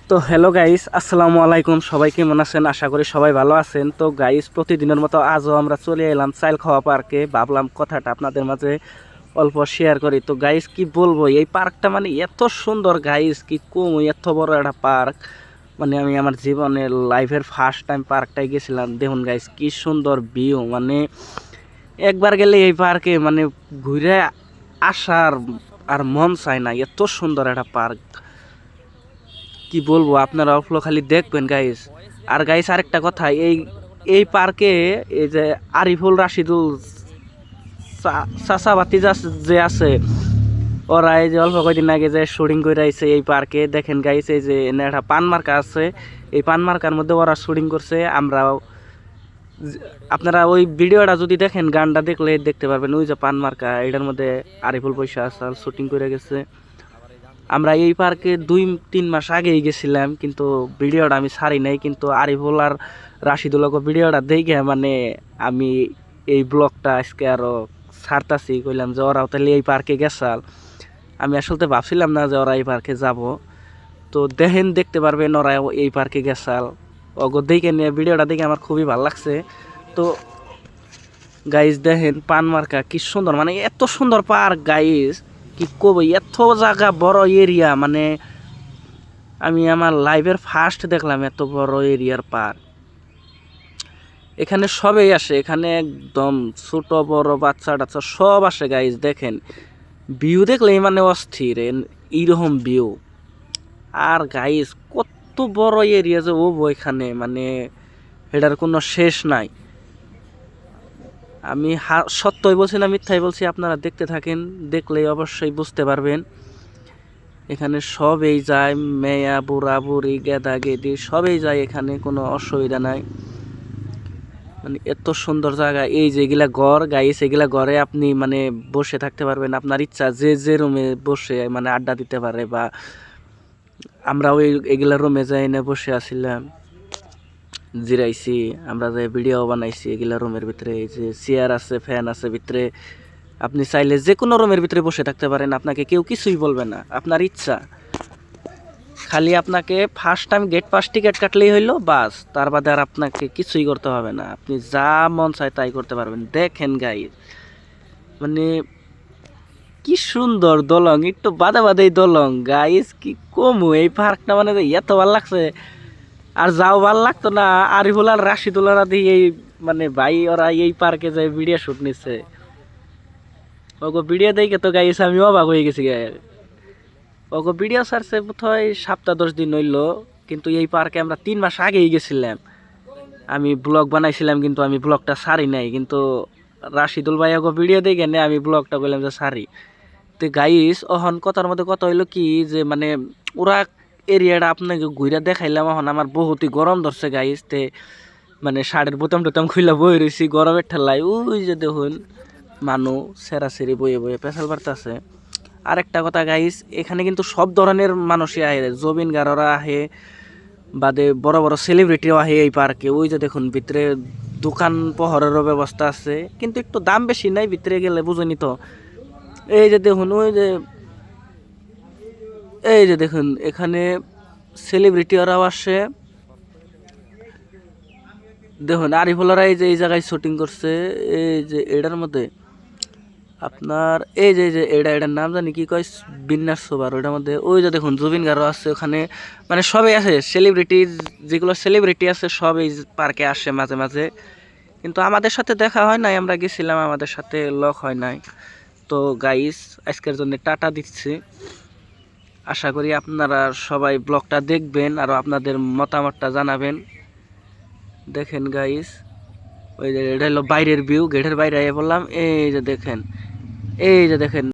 তো hello guys, আসসালামু আলাইকুম। সবাই কেমন আছেন? আশা করি সবাই ভালো আছেন। তো গাইস, প্রতিদিনের মতো আজও আমরা চলে এলাম চাইলখাওয়া পার্কে। ভাবলাম কথাটা আপনাদের মাঝে অল্প শেয়ার করি। তো গাইস, কি বলবো, এই পার্কটা মানে এত সুন্দর গাইস, কি কম, এত বড় একটা পার্ক। মানে আমি আমার জীবনের লাইফের ফার্স্ট টাইম পার্কটায় গেছিলাম। দেখুন গাইস, কি সুন্দর ভিউ। মানে একবার গেলে এই পার্কে মানে ঘুরে আসার আর মন চায় না, এত সুন্দর একটা পার্ক। কি বলবো, আপনারা অফলো খালি দেখবেন গাইস। আর গাইস, আরেকটা কথা, এই এই পার্কে এই যে আরিফুল রাশিদুল চাচাবাতি যে আছে, ওরা এই যে অল্প কয়দিন আগে যে শুটিং করে আইছে এই পার্কে। দেখেন গাইস, এই যে এনে একটা পান মার্কা আছে, এই পান মার্কার মধ্যে ওরা শুটিং করছে। আমরাও, আপনারা ওই ভিডিওটা যদি দেখেন, গানটা দেখলে দেখতে পারবেন, ওই যে পান মার্কা, এটার মধ্যে আরিফুল পয়সা আসাল শুটিং করে গেছে। আমরা এই পার্কে 2-3 মাস আগেই গেছিলাম, কিন্তু ভিডিওটা আমি ছাড়ি নাই। কিন্তু আরিফুল আর রাশিদুলকে ভিডিওটা দেখে মানে আমি এই ব্লগটা আজকে আরও ছাড়তাছি। কইলাম যে ওরাও তাহলে এই পার্কে গেছাল। আমি আসলে ভাবছিলাম না যে ওরা এই পার্কে যাব। তো দেখেন, দেখতে পারবেন ওরা এই পার্কে গেছাল। ওগো দেখে নিয়ে ভিডিওটা দেখে আমার খুবই ভালো লাগছে। তো গাইজ দেখেন, পান মার্কা কি সুন্দর, মানে এত সুন্দর পার্ক গাইজ, কি কব, এত জায়গা, বড় এরিয়া। মানে আমি আমার লাইফের ফার্স্ট দেখলাম এত বড় এরিয়ার পার্ক। এখানে সবাই আসে, এখানে একদম ছোট বড় বাচ্চা টাচ্চা সব আসে গাইজ। দেখেন ভিউ দেখলেই মানে অস্থির, এইরকম ভিউ। আর গাইজ কত বড় এরিয়া যে ও এখানে, মানে এটার কোনো শেষ নাই। আমি সত্যই বলছি না মিথ্যাই বলছি, আপনারা দেখতে থাকেন, দেখলেই অবশ্যই বুঝতে পারবেন। এখানে সবই যায়, মেয়া বুড়া বুড়ি গেদা গেদি সবই যায়, এখানে কোনো অসুবিধা নাই। মানে এত সুন্দর জায়গা। এই যে এগুলা ঘর গাইস, এগুলা ঘরে আপনি মানে বসে থাকতে পারবেন, আপনার ইচ্ছা যে যে রুমে বসে মানে আড্ডা দিতে পারে। বা আমরা ওই এগুলা রুমে যাই না, বসে আসছিলাম, জিরাইছি, আমরা যে ভিডিও বানাইছি এগুলা রুমের ভিতরে। এই যে চেয়ার আছে, ফ্যান আছে ভিতরে, আপনি চাইলে যে কোনো রুমের ভিতরে বসে থাকতে পারেন, আপনাকে কেউ কিছুই বলবে না, আপনার ইচ্ছা। খালি আপনাকে first time gate pass ticket কাটলেই হইলো, বাস। তার বাদে আর আপনাকে কিছুই করতে হবে না, আপনি যা মন চায় তাই করতে পারবেন। দেখেন গাইস, মানে কি সুন্দর দলং, একটু বাদে বাদেই দলং গাইস, কি কমু এই পার্কটা, মানে এত ভালো লাগছে। আর যাও ভাল লাগতো না, আরিফুল আর রাশিদুল্লাহ দিয়ে এই মানে ভাই ওরা এই পার্কে যায় ভিডিও শুট নিচ্ছে। ওগো ভিডিও দেখে তো গাইস আমি অবাক হয়ে গেছি গাই। ওগো ভিডিও ছাড়ছে বোধহয় 7-10 দিন হইলো, কিন্তু এই পার্কে আমরা 3 মাস আগেই গেছিলাম। আমি ব্লগ বানাইছিলাম, কিন্তু আমি ব্লগটা ছাড়ি নাই। কিন্তু রাশিদুল ভাই ওগো ভিডিও দেখে নে আমি ব্লগটা বললাম যে ছাড়ি। তো গাইস, অহন কথার মধ্যে কথা হইলো কি, যে মানে ওরা এরিয়াটা আপনাকে ঘুরে দেখাইলাম। এখন আমার বহুতই গরম ধরছে গাইস, তে মানে শাড়ির বোতাম টোতাম খুলে বই রয়েছি গরমের ঠেলায়। ওই যে দেখুন মানুষ সেরাসেরি বয়ে বয়ে পেশাল বাড়তেছে। আরেকটা কথা গাইস, এখানে কিন্তু সব ধরনের মানুষই আহে, জবিন গাররা আহে, বাদে বড় বড় সেলিব্রিটিও আহে এই পার্কে। ওই যে দেখুন ভিতরে দোকান পহরেরও ব্যবস্থা আছে, কিন্তু একটু দাম বেশি নাই, ভিতরে গেলে বুঝুনি তো। এই যে দেখুন, ওই যে এই যে দেখুন, এখানে সেলিব্রিটিরাও আসে। দেখুন আরিফুলরা এই যে এই জায়গায় শুটিং করছে, এই যে এটার মধ্যে আপনার এই যে এটার নাম জানি কি কয়, বিন্যাস সোবার, ওইটার মধ্যে ওই যে দেখুন জুবিন গার্গ আছে ওখানে। মানে সবাই আছে, সেলিব্রিটি, যেগুলো সেলিব্রিটি আছে সব এই পার্কে আসে মাঝে মাঝে। কিন্তু আমাদের সাথে দেখা হয় নাই, আমরা গেছিলাম, আমাদের সাথে লক হয় নাই। তো গাইস, আজকের জন্য টাটা দিচ্ছি। আশা করি আপনারা সবাই ব্লগটা দেখবেন আর আপনাদের মতামতটা জানাবেন। দেখেন গাইস, ওই যে এটা হলো বাইরের ভিউ, গেটের বাইরে বললাম। এই যে দেখেন, এই যে দেখেন।